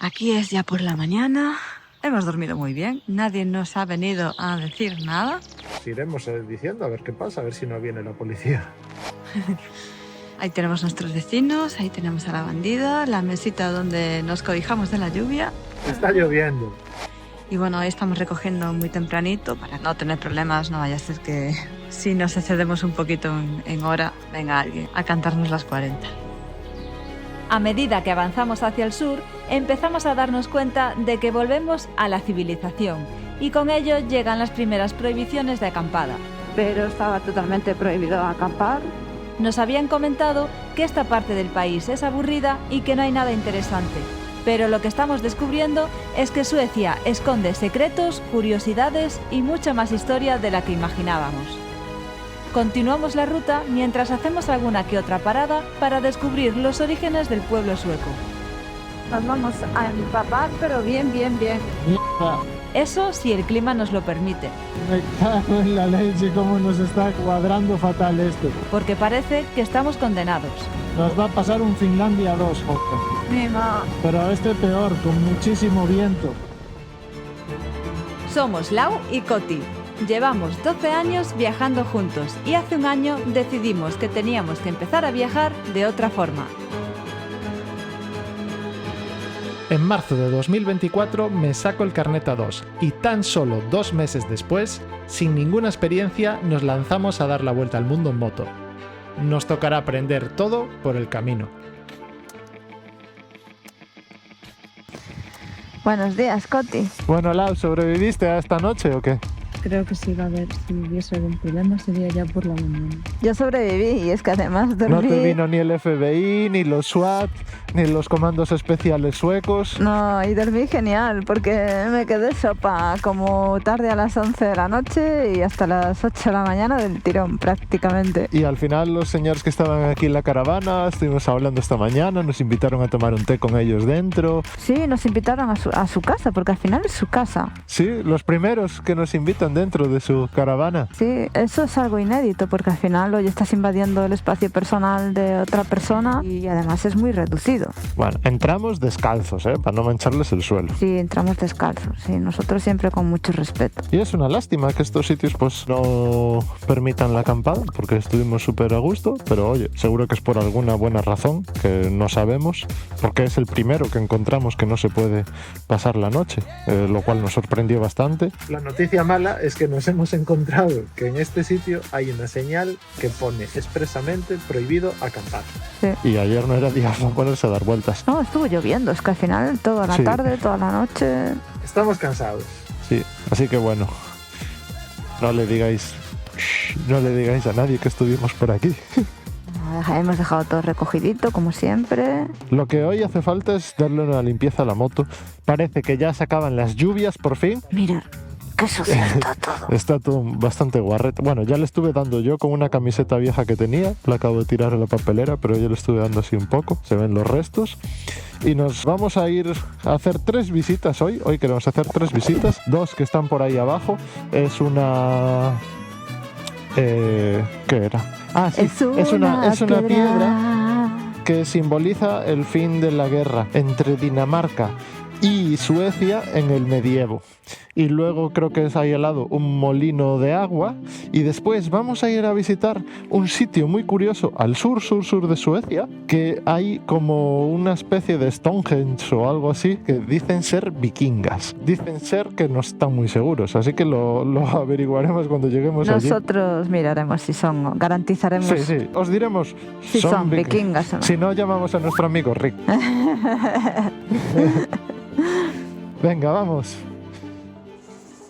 Aquí es ya por la mañana. Hemos dormido muy bien. Nadie nos ha venido a decir nada. Iremos diciendo a ver qué pasa, a ver si no viene la policía. Ahí tenemos nuestros vecinos, ahí tenemos a la bandida, la mesita donde nos cobijamos de la lluvia. Está lloviendo. Y bueno, hoy estamos recogiendo muy tempranito para no tener problemas. No vaya a ser que si nos excedemos un poquito en hora, venga alguien a cantarnos las 40. A medida que avanzamos hacia el sur, empezamos a darnos cuenta de que volvemos a la civilización y con ello llegan las primeras prohibiciones de acampada. Pero estaba totalmente prohibido acampar. Nos habían comentado que esta parte del país es aburrida y que no hay nada interesante, pero lo que estamos descubriendo es que Suecia esconde secretos, curiosidades y mucha más historia de la que imaginábamos. Continuamos la ruta mientras hacemos alguna que otra parada para descubrir los orígenes del pueblo sueco. Nos vamos a empapar, pero bien. Mierda, Eso si el clima nos lo permite, me cago en la leche, cómo nos está cuadrando fatal esto. porque parece que estamos condenados. Nos va a pasar un Finlandia 2, joder. Mima. Pero este peor, con muchísimo viento. Somos Lau y Coti. Llevamos 12 años viajando juntos y hace un año decidimos que teníamos que empezar a viajar de otra forma. En marzo de 2024 me saco el carnet A2 y tan solo 2 meses después, sin ninguna experiencia, nos lanzamos a dar la vuelta al mundo en moto. Nos tocará aprender todo por el camino. Buenos días, Coti. Bueno, Lau, ¿sobreviviste a esta noche o qué? Creo que sí, va a ver, si hubiese algún problema sería ya por la mañana. Yo sobreviví y es que además dormí... No te vino ni el FBI, ni los SWAT, ni los comandos especiales suecos. No, y dormí genial porque me quedé sopa como tarde a las 11 de la noche y hasta las 8 de la mañana del tirón prácticamente. Y al final los señores que estaban aquí en la caravana, estuvimos hablando esta mañana, nos invitaron a tomar un té con ellos dentro. Sí, nos invitaron a su casa porque al final es su casa. Sí, los primeros que nos invitan dentro de su caravana. Sí, eso es algo inédito porque al final hoy estás invadiendo el espacio personal de otra persona y además es muy reducido. Bueno, entramos descalzos, para no mancharles el suelo. Sí, entramos descalzos, sí, nosotros siempre con mucho respeto. Y es una lástima que estos sitios pues no permitan la acampada porque estuvimos súper a gusto, pero oye, seguro que es por alguna buena razón que no sabemos, porque es el primero que encontramos que no se puede pasar la noche, lo cual nos sorprendió bastante. La noticia mala es que nos hemos encontrado que en este sitio hay una señal que pone expresamente prohibido acampar. Sí. Y ayer no era día para ponerse a dar vueltas. No, estuvo lloviendo, es que al final toda la Sí. tarde, toda la noche... Estamos cansados. Sí, así que bueno, no le digáis a nadie que estuvimos por aquí. Hemos dejado todo recogidito, como siempre. Lo que hoy hace falta es darle una limpieza a la moto. Parece que ya se acaban las lluvias por fin. Mira, qué sucio está todo. Está todo bastante guarrete. Bueno, ya le estuve dando yo con una camiseta vieja que tenía. La acabo de tirar en la papelera, pero yo le estuve dando así un poco. Se ven los restos. Y nos vamos a ir a hacer 3 visitas hoy. Hoy queremos hacer 3 visitas. 2 que están por ahí abajo. Es una... ¿Qué era? Ah, sí. Es una piedra que simboliza el fin de la guerra entre Dinamarca y Suecia en el medievo. Y luego creo que es ahí al lado un molino de agua. Y después vamos a ir a visitar un sitio muy curioso al sur de Suecia, que hay como una especie de Stonehenge o algo así, que dicen ser vikingas. Dicen ser que no están muy seguros, así que lo averiguaremos cuando lleguemos allí. Nosotros miraremos si son, garantizaremos Sí, os diremos si son vikingas o no. Si no, llamamos a nuestro amigo Rick. Venga, vamos.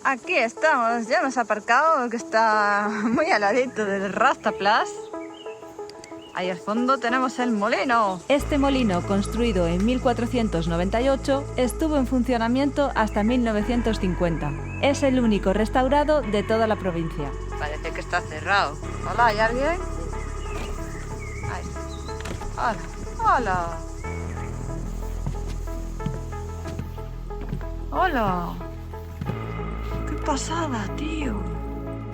Aquí estamos, ya hemos aparcado, que está muy al ladito del Rastaplas. Ahí al fondo tenemos el molino. Este molino, construido en 1498, estuvo en funcionamiento hasta 1950. Es el único restaurado de toda la provincia. Parece que está cerrado. Hola, ¿hay alguien? Ahí. Hola, hola. Hola. Qué pasada, tío.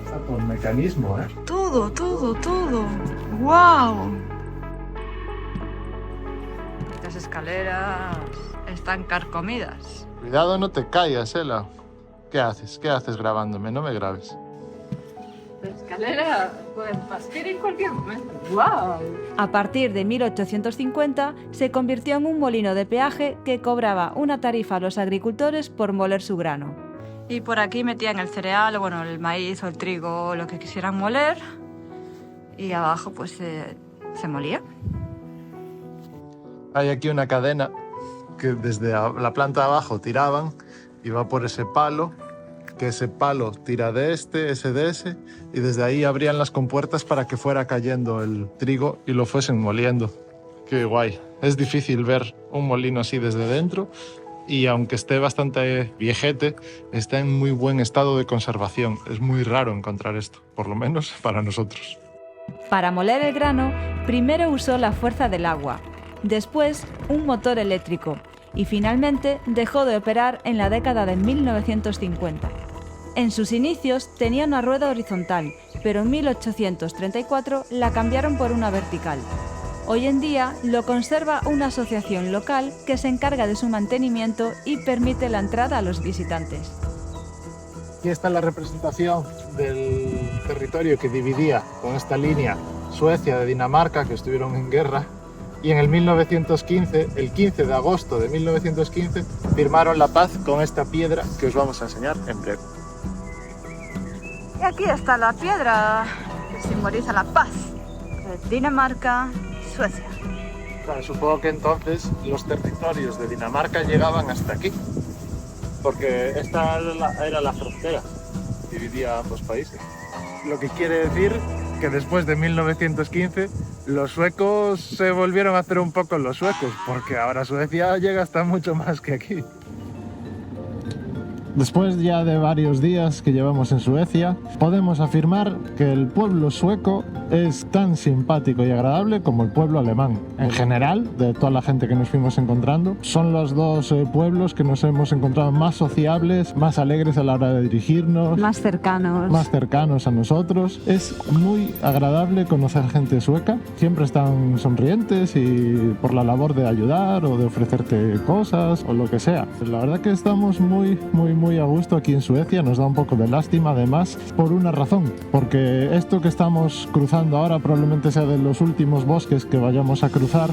Está por mecanismo, ¿eh? Todo. ¡Wow! Las escaleras están carcomidas. Cuidado, no te caigas, Ela. ¿Qué haces? ¿Qué haces grabándome? No me grabes. La escalera puede partir en cualquier momento. ¡Wow! A partir de 1850 se convirtió en un molino de peaje que cobraba una tarifa a los agricultores por moler su grano. Y por aquí metían el cereal, bueno, el maíz o el trigo, lo que quisieran moler. Y abajo pues se molía. Hay aquí una cadena que desde la planta de abajo tiraban y va por ese palo, que ese palo tira de ese de ese, y desde ahí abrían las compuertas para que fuera cayendo el trigo y lo fuesen moliendo. Qué guay. Es difícil ver un molino así desde dentro y aunque esté bastante viejete, está en muy buen estado de conservación. Es muy raro encontrar esto, por lo menos para nosotros. Para moler el grano, primero usó la fuerza del agua, después un motor eléctrico y finalmente dejó de operar en la década de 1950. En sus inicios tenía una rueda horizontal, pero en 1834 la cambiaron por una vertical. Hoy en día lo conserva una asociación local que se encarga de su mantenimiento y permite la entrada a los visitantes. Aquí está la representación del territorio que dividía con esta línea Suecia de Dinamarca, que estuvieron en guerra. Y en el 1915, el 15 de agosto de 1915, firmaron la paz con esta piedra que os vamos a enseñar en breve. Y aquí está la piedra que simboliza la paz de Dinamarca y Suecia. Claro, supongo que entonces los territorios de Dinamarca llegaban hasta aquí, porque esta era la frontera, dividía ambos países. Lo que quiere decir que después de 1915 los suecos se volvieron a hacer un poco los suecos, porque ahora Suecia llega hasta mucho más que aquí. Después ya de varios días que llevamos en Suecia, podemos afirmar que el pueblo sueco es tan simpático y agradable como el pueblo alemán. En general, de toda la gente que nos fuimos encontrando, son los dos pueblos que nos hemos encontrado más sociables, más alegres a la hora de dirigirnos, Más cercanos a nosotros. Es muy agradable conocer gente sueca. Siempre están sonrientes y por la labor de ayudar o de ofrecerte cosas o lo que sea. La verdad que estamos muy a gusto aquí en Suecia. Nos da un poco de lástima además por una razón, porque esto que estamos cruzando ahora probablemente sea de los últimos bosques que vayamos a cruzar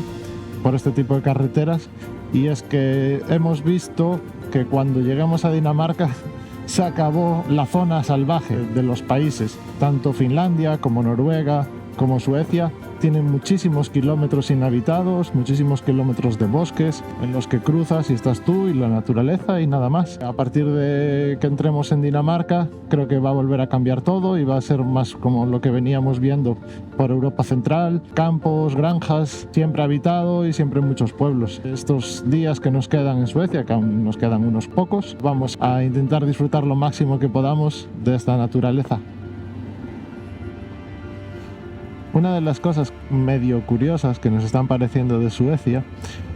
por este tipo de carreteras, y es que hemos visto que cuando llegamos a Dinamarca se acabó la zona salvaje de los países. Tanto Finlandia como Noruega como Suecia tienen muchísimos kilómetros inhabitados, muchísimos kilómetros de bosques en los que cruzas y estás tú y la naturaleza y nada más. A partir de que entremos en Dinamarca, creo que va a volver a cambiar todo y va a ser más como lo que veníamos viendo por Europa Central: campos, granjas, siempre habitado y siempre muchos pueblos. Estos días que nos quedan en Suecia, que aún nos quedan unos pocos, vamos a intentar disfrutar lo máximo que podamos de esta naturaleza. Una de las cosas medio curiosas que nos están pareciendo de Suecia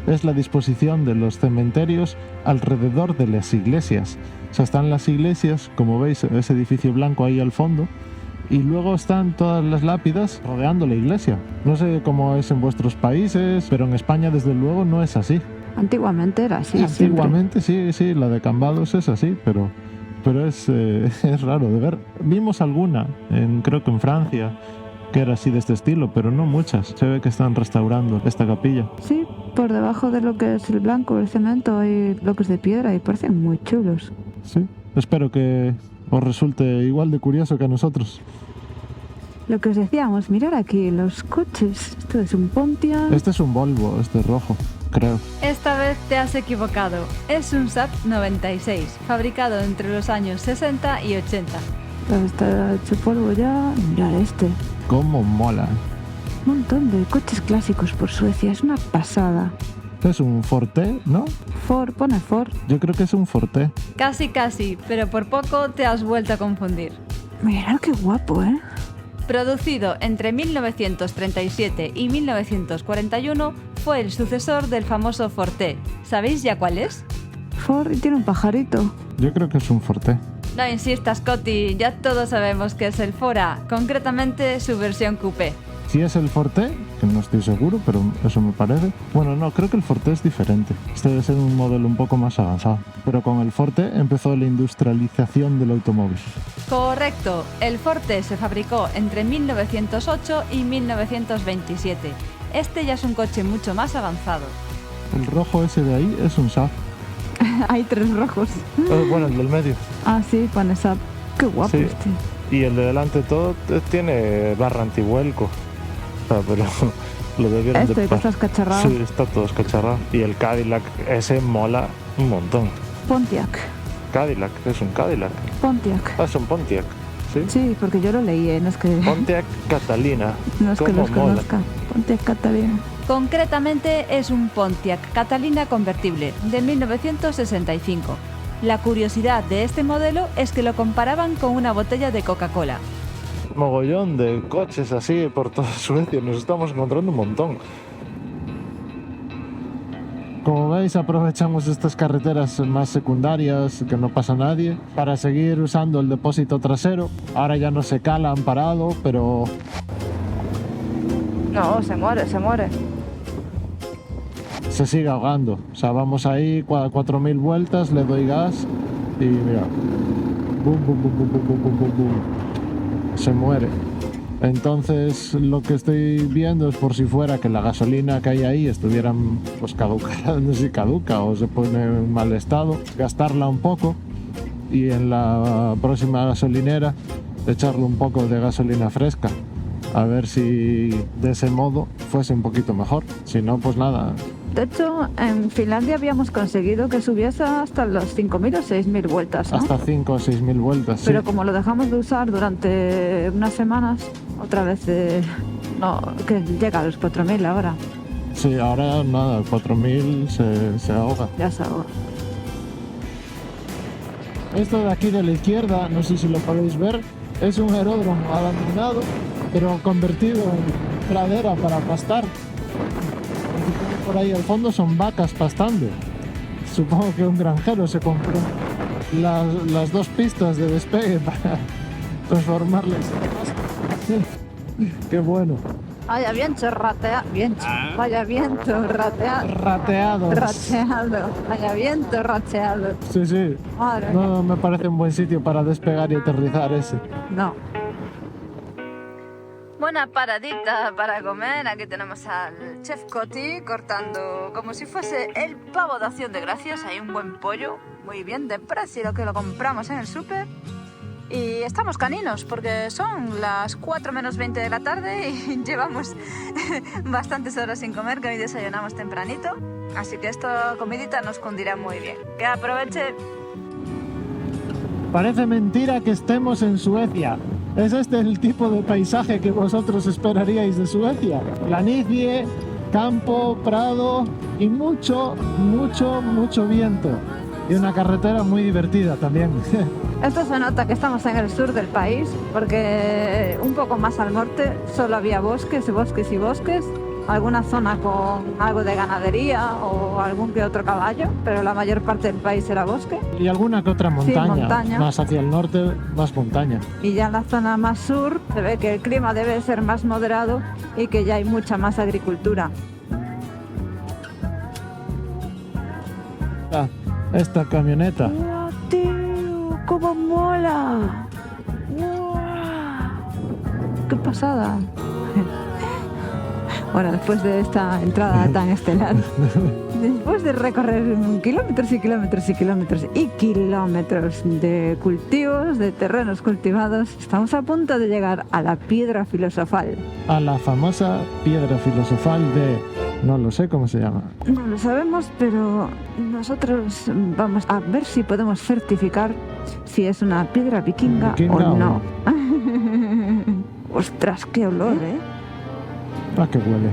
es la disposición de los cementerios alrededor de las iglesias. O sea, están las iglesias, como veis, ese edificio blanco ahí al fondo, y luego están todas las lápidas rodeando la iglesia. No sé cómo es en vuestros países, pero en España desde luego no es así. Antiguamente era así. Antiguamente sí, la de Cambados es así, pero es raro de ver. Vimos alguna, creo que en Francia, que era así de este estilo, pero no muchas. Se ve que están restaurando esta capilla. Sí, por debajo de lo que es el blanco, el cemento, hay bloques de piedra y parecen muy chulos. Sí, espero que os resulte igual de curioso que a nosotros. Lo que os decíamos, mirar aquí los coches. Esto es un Pontiac. Este es un Volvo, este rojo, creo. Esta vez te has equivocado. Es un Saab 96, fabricado entre los años 60 y 80. Está hecho polvo ya. Mirar este. Cómo mola. Un montón de coches clásicos por Suecia, es una pasada. Es un Forte, ¿no? Ford, pone Ford. Yo creo que es un Forte. Casi, pero por poco te has vuelto a confundir. Mirad qué guapo, ¿eh? Producido entre 1937 y 1941, fue el sucesor del famoso Forte. ¿Sabéis ya cuál es? Ford y tiene un pajarito. Yo creo que es un Forte. No insistas, Coti, ya todos sabemos que es el Fora, concretamente su versión coupé. Si es el Forte, que no estoy seguro, pero eso me parece. Bueno, no, creo que el Forte es diferente. Este debe ser un modelo un poco más avanzado. Pero con el Forte empezó la industrialización del automóvil. Correcto, el Forte se fabricó entre 1908 y 1927. Este ya es un coche mucho más avanzado. El rojo ese de ahí es un Saab. Hay 3 rojos. Bueno, el del medio. Ah, sí, pone Saab. Qué guapo Sí. este. Y el de delante todo tiene barra antivuelco. O sea, pero lo debieron Este, de que estás cacharrado. Sí, está todo escacharrado. Y el Cadillac ese mola un montón. Pontiac. Cadillac, es un Cadillac. Pontiac. Ah, es un Pontiac. Sí. Sí, porque yo lo leí, no es que, Pontiac Catalina. no es que ¿Cómo los mola? conozca. Pontiac Catalina. Concretamente es un Pontiac Catalina convertible de 1965. La curiosidad de este modelo es que lo comparaban con una botella de Coca-Cola. Mogollón de coches así por toda Suecia. Nos estamos encontrando un montón. Como veis, aprovechamos estas carreteras más secundarias que no pasa nadie para seguir usando el depósito trasero. Ahora ya no se cala, han parado, pero No, se muere, se muere. se sigue ahogando. O sea, vamos ahí, 4.000 vueltas, le doy gas y mira. Bum, bum, bum, bum, bum, bum, bum, bum. Se muere. Entonces lo que estoy viendo es por si fuera que la gasolina que hay ahí estuviera pues caducada, no sé si caduca o se pone en mal estado, gastarla un poco y en la próxima gasolinera echarle un poco de gasolina fresca. A ver si de ese modo fuese un poquito mejor. Si no, pues nada. De hecho, en Finlandia habíamos conseguido que subiese hasta los 5.000 o 6.000 vueltas, ¿no? Hasta 5 o 6.000 vueltas. Sí. Pero como lo dejamos de usar durante unas semanas, otra vez no, que llega a los 4.000 ahora. Sí, ahora nada, 4.000 se ahoga. Ya se ahoga. Esto de aquí de la izquierda, no sé si lo podéis ver, es un aeródromo abandonado, pero convertido en pradera para pastar. Por ahí al fondo son vacas pastando. Supongo que un granjero se compró las 2 pistas de despegue para transformarlas en pasto. Qué bueno. Vaya viento rateado. Vaya viento rateado. Rateados. Rateado. Vaya viento rateado. Sí, sí. Madre mía. No me parece un buen sitio para despegar y aterrizar ese. No. Buena paradita para comer. Aquí tenemos al chef Coti cortando como si fuese el pavo de Acción de Gracias. Hay un buen pollo, muy bien de precio, que lo compramos en el súper. Y estamos caninos porque son las 4 menos 20 de la tarde y llevamos bastantes horas sin comer, que hoy desayunamos tempranito. Así que esta comidita nos cundirá muy bien. Que aproveche. Parece mentira que estemos en Suecia. ¿Es este el tipo de paisaje que vosotros esperaríais de Suecia? Planicie, campo, prado y mucho, mucho, mucho viento. Y una carretera muy divertida también. Esto se nota que estamos en el sur del país, porque un poco más al norte solo había bosques y bosques y bosques. Alguna zona con algo de ganadería o algún que otro caballo, pero la mayor parte del país era bosque. Y alguna que otra montaña. Sí, montaña. Más hacia el norte, más montaña. Y ya en la zona más sur se ve que el clima debe ser más moderado y que ya hay mucha más agricultura. Ah, esta camioneta. ¡Wow, tío! ¡Cómo mola! ¡Wow! ¡Qué pasada! Bueno, después de esta entrada tan estelar, después de recorrer kilómetros y kilómetros y kilómetros y kilómetros de cultivos, de terrenos cultivados, estamos a punto de llegar a la piedra filosofal. A la famosa piedra filosofal de... No lo sé cómo se llama. No lo sabemos, pero nosotros vamos a ver si podemos certificar si es una piedra vikinga ¿Vikinga o o no. Ostras, qué olor, ¿eh? ¿A qué huele?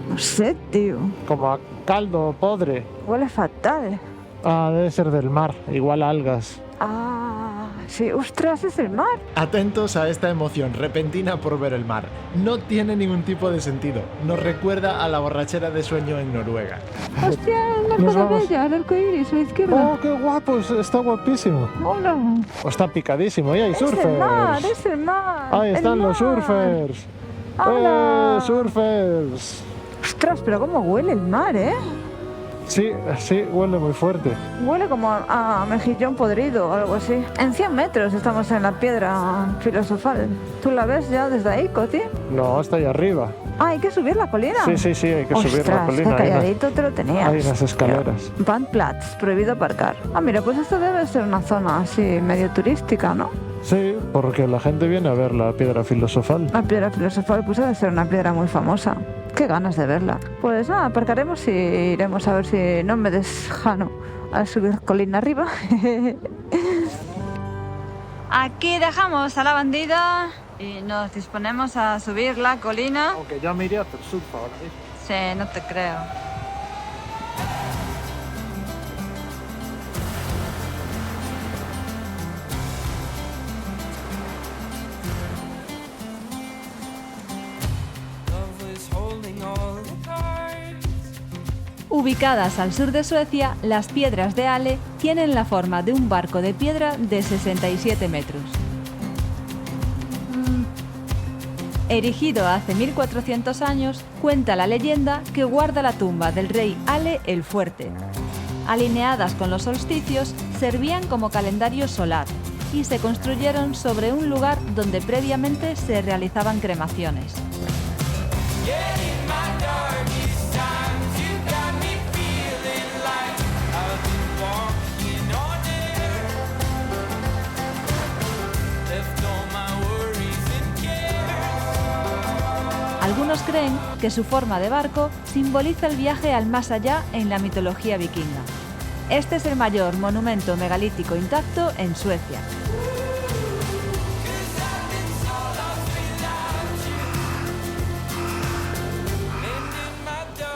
No sé, tío. Como a caldo podre. Huele fatal. Ah, debe ser del mar, igual algas. Ah, sí, ostras, es el mar. Atentos a esta emoción repentina por ver el mar. No tiene ningún tipo de sentido. Nos recuerda a la borrachera de sueño en Noruega. Hostia, la Nos cosa vamos. bella, el arco iris a la izquierda. ¡Oh, qué guapo! Está guapísimo. Hola. O está picadísimo. Y hay Es el mar, surfers. es el mar. Ahí el están los mar. surfers. ¡Hola! ¡Surfers! Ostras, pero cómo huele el mar, ¿eh? Sí, huele muy fuerte. Huele como a mejillón podrido o algo así. En 100 metros estamos en la piedra filosofal. ¿Tú la ves ya desde ahí, Coti? No, está ahí arriba. Ah, ¿hay que subir la colina? Sí, hay que subir la colina. Qué calladito te lo tenías. Hay unas escaleras. Bandplatz, prohibido aparcar. Ah, mira, pues esto debe ser una zona así medio turística, ¿no? Sí, porque la gente viene a ver la piedra filosofal. La piedra filosofal pues debe ser una piedra muy famosa. Qué ganas de verla. Pues nada, aparcaremos y iremos a ver si no me desjano a subir colina arriba. Aquí dejamos a la bandida y nos disponemos a subir la colina. Aunque ya me iré a hacer surf ahora mismo. Sí, no te creo. Ubicadas al sur de Suecia, las piedras de Ale tienen la forma de un barco de piedra de 67 metros. Erigido hace 1400 años, cuenta la leyenda que guarda la tumba del rey Ale el Fuerte. Alineadas con los solsticios, servían como calendario solar y se construyeron sobre un lugar donde previamente se realizaban cremaciones. Algunos creen que su forma de barco simboliza el viaje al más allá en la mitología vikinga. Este es el mayor monumento megalítico intacto en Suecia.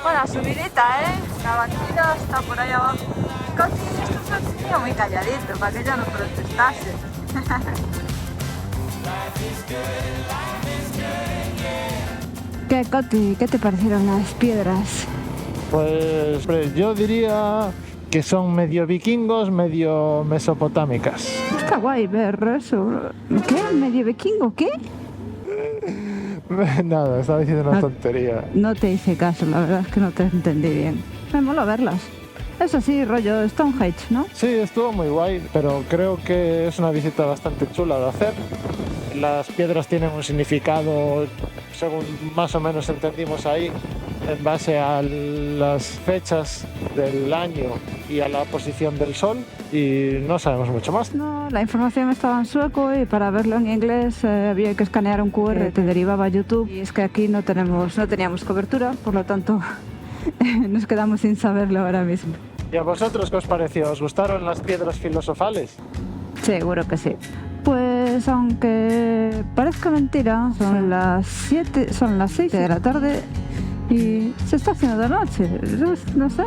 Buena subidita, ¿eh? La bandida está por ahí abajo. Casi esto se ha muy calladito para que ya no protestase. ¿Qué, Coti? ¿Qué te parecieron las piedras? Pues yo diría que son medio vikingos, medio mesopotámicas. Está guay ver eso. ¿Qué? ¿Medio vikingo? ¿Qué? Nada, estaba diciendo una tontería. No te hice caso, la verdad es que no te entendí bien. Me mola verlas. Eso sí, rollo Stonehenge, ¿no? Sí, estuvo muy guay, pero creo que es una visita bastante chula de hacer. Las piedras tienen un significado, según más o menos entendimos ahí, en base a las fechas del año y a la posición del sol, y no sabemos mucho más. No, la información estaba en sueco y para verlo en inglés había que escanear un QR, te derivaba a YouTube, y es que aquí no teníamos cobertura, por lo tanto nos quedamos sin saberlo ahora mismo. ¿Y a vosotros qué os pareció? ¿Os gustaron las piedras filosofales? Seguro que sí. Pues aunque parezca mentira, son las 6 de la tarde y se está haciendo de noche. No sé,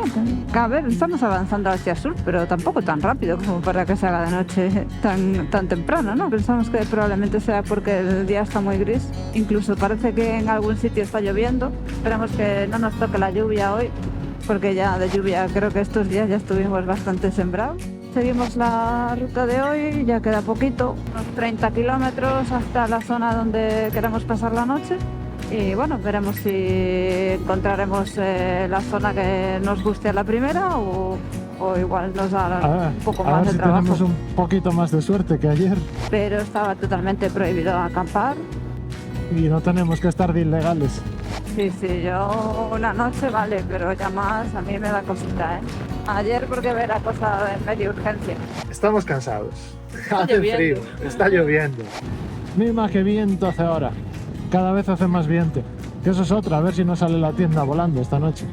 a ver, estamos avanzando hacia el sur, pero tampoco tan rápido como para que se haga de noche tan temprano, ¿no? Pensamos que probablemente sea porque el día está muy gris. Incluso parece que en algún sitio está lloviendo. Esperemos que no nos toque la lluvia hoy, porque ya de lluvia creo que estos días ya estuvimos bastante sembrados. Seguimos la ruta de hoy, ya queda poquito, unos 30 kilómetros hasta la zona donde queremos pasar la noche. Y bueno, veremos si encontraremos la zona que nos guste a la primera o igual nos da un poco más de trabajo. Tenemos un poquito más de suerte que ayer. Pero estaba totalmente prohibido acampar. Y no tenemos que estar de ilegales. Sí, yo una noche vale, pero ya más a mí me da cosita, ¿eh? Ayer porque era cosa de media urgencia. Estamos cansados. Hace frío, está lloviendo. Mima, qué viento hace ahora. Cada vez hace más viento. Que eso es otra, a ver si no sale la tienda volando esta noche.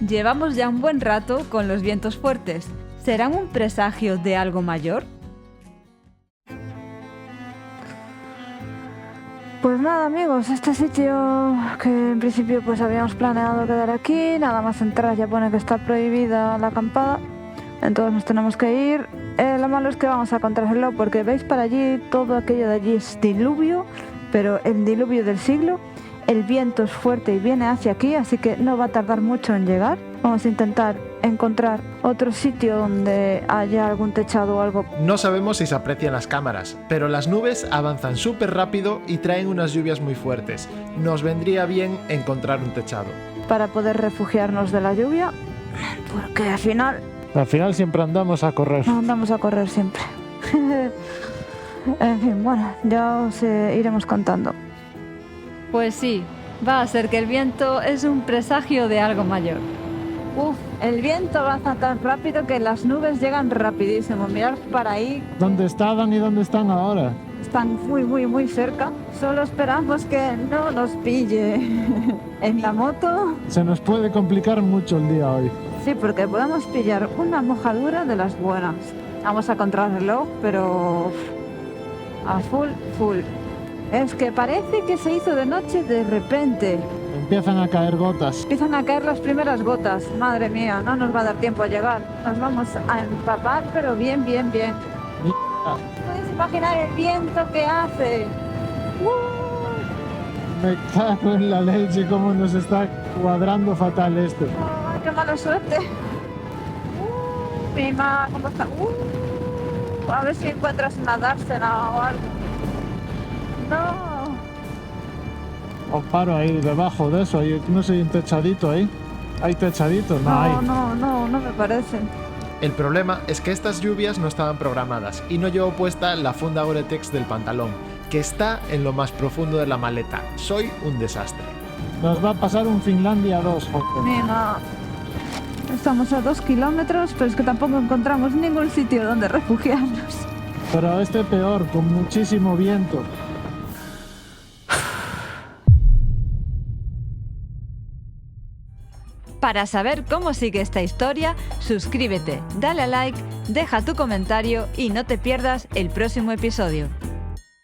Llevamos ya un buen rato con los vientos fuertes. ¿Serán un presagio de algo mayor? Pues nada, amigos, este sitio que en principio pues habíamos planeado quedar aquí, nada más entrar ya pone que está prohibida la acampada, entonces nos tenemos que ir. Lo malo es que vamos a contrarreloj porque veis para allí, todo aquello de allí es diluvio, pero el diluvio del siglo. El viento es fuerte y viene hacia aquí, así que no va a tardar mucho en llegar. Vamos a intentar encontrar otro sitio donde haya algún techado o algo. No sabemos si se aprecian las cámaras, pero las nubes avanzan súper rápido y traen unas lluvias muy fuertes. Nos vendría bien encontrar un techado. Para poder refugiarnos de la lluvia, porque al final siempre andamos a correr. no andamos a correr siempre. En fin, bueno, ya os iremos contando. Pues sí, va a ser que el viento es un presagio de algo mayor. Uf, el viento avanza tan rápido que las nubes llegan rapidísimo. Mirad para ahí, ¿Dónde estaban y dónde están ahora? están muy cerca. Solo esperamos que no nos pille en la moto. Se nos puede complicar mucho el día hoy. Sí, porque podemos pillar una mojadura de las buenas. Vamos a contrarreloj, pero a full. Es que parece que se hizo de noche de repente. Empiezan a caer gotas. Empiezan a caer las primeras gotas. Madre mía, no nos va a dar tiempo a llegar. Nos vamos a empapar, pero bien. ¿Puedes imaginar el viento que hace? Me cago en la leche, cómo nos está cuadrando fatal esto. ¡Ay, qué mala suerte! Mima, ¿cómo está? A ver si encuentras una dársena o algo. No. Os paro ahí debajo de eso, hay, no sé, un techadito ahí. ¿Hay techadito? No hay. No me parece. El problema es que estas lluvias no estaban programadas y no llevo puesta la funda Gore-Tex del pantalón, que está en lo más profundo de la maleta. Soy un desastre. Nos va a pasar un Finlandia 2, joder. Mima. Estamos a 2 kilómetros, pero es que tampoco encontramos ningún sitio donde refugiarnos. Pero este peor, con muchísimo viento. Para saber cómo sigue esta historia, suscríbete, dale a like, deja tu comentario y no te pierdas el próximo episodio.